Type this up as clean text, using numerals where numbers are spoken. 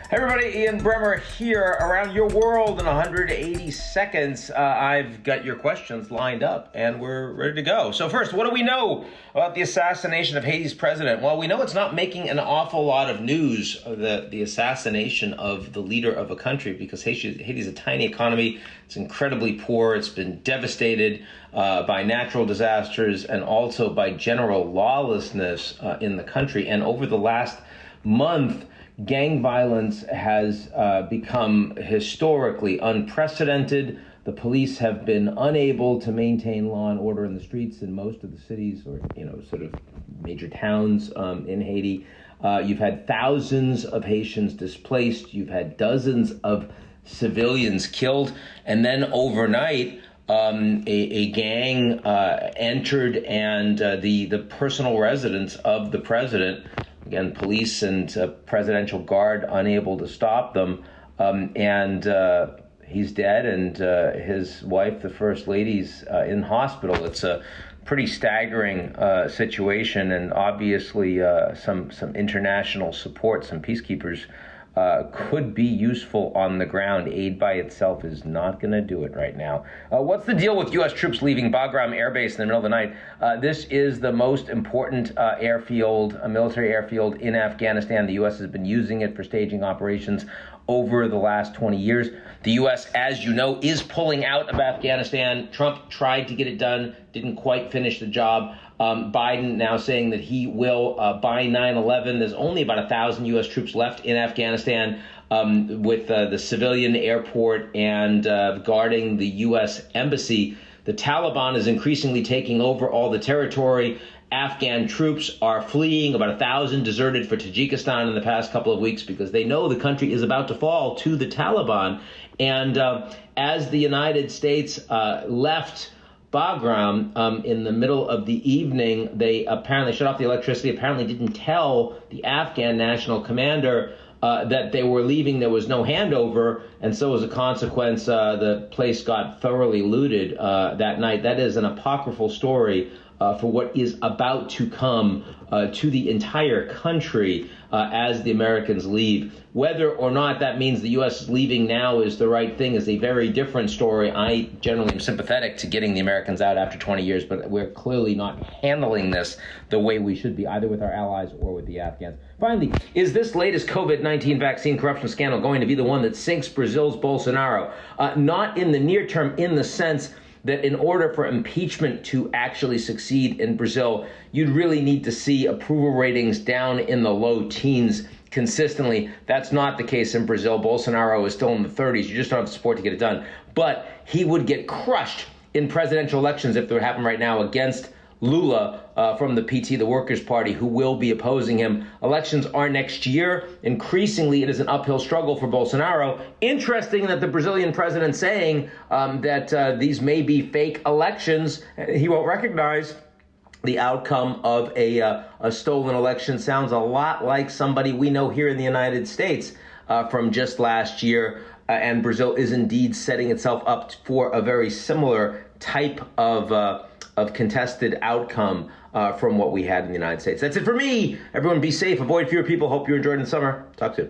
Hey everybody, Ian Bremmer here. Around your world in 180 seconds. I've got your questions lined up and we're ready to go. So first, what do we know about the assassination of Haiti's president? Well, we know it's not making an awful lot of news, the assassination of the leader of a country, because Haiti's a tiny economy. It's incredibly poor. It's been devastated by natural disasters and also by general lawlessness in the country. And over the last month, gang violence has become historically unprecedented. The police have been unable to maintain law and order in the streets in most of the cities or, sort of major towns in Haiti. You've had thousands of Haitians displaced. You've had dozens of civilians killed. And then overnight, a gang entered and the personal residence of the president. Again, police and presidential guard unable to stop them. And he's dead, and his wife, the first lady's in hospital. It's a pretty staggering situation, and obviously some international support, some peacekeepers could be useful on the ground. Aid by itself is not going to do it right now. What's the deal with U.S. troops leaving Bagram Airbase in the middle of the night? This is the most important military airfield in Afghanistan. The U.S. has been using it for staging operations over the last 20 years. The U.S., as you know, is pulling out of Afghanistan. Trump tried to get it done, didn't quite finish the job. Biden now saying that he will, by 9/11, there's only about 1,000 U.S. troops left in Afghanistan with the civilian airport and guarding the U.S. embassy. The Taliban is increasingly taking over all the territory. Afghan troops are fleeing. About 1,000 deserted for Tajikistan in the past couple of weeks because they know the country is about to fall to the Taliban. And as the United States left Bagram in the middle of the evening, they apparently shut off the electricity, apparently didn't tell the Afghan national commander that they were leaving. There was no handover, and so as a consequence, the place got thoroughly looted that night. That is an apocryphal story for what is about to come to the entire country as the Americans leave. Whether or not that means the U.S. leaving now is the right thing is a very different story. I generally am sympathetic to getting the Americans out after 20 years, but we're clearly not handling this the way we should be, either with our allies or with the Afghans. Finally, is this latest COVID-19 vaccine corruption scandal going to be the one that sinks Brazil's Bolsonaro? Not in the near term, in the sense that in order for impeachment to actually succeed in Brazil, you'd really need to see approval ratings down in the low teens consistently. That's not the case in Brazil. Bolsonaro is still in the 30s. You just don't have the support to get it done. But he would get crushed in presidential elections if they would happen right now against Lula from the PT, the Workers' Party, who will be opposing him. Elections are next year. Increasingly, it is an uphill struggle for Bolsonaro. Interesting that the Brazilian president saying that these may be fake elections. He won't recognize the outcome of a stolen election. Sounds a lot like somebody we know here in the United States from just last year. And Brazil is indeed setting itself up for a very similar type of contested outcome from what we had in the United States. That's it for me. Everyone be safe. Avoid fewer people. Hope you're enjoying the summer. Talk soon.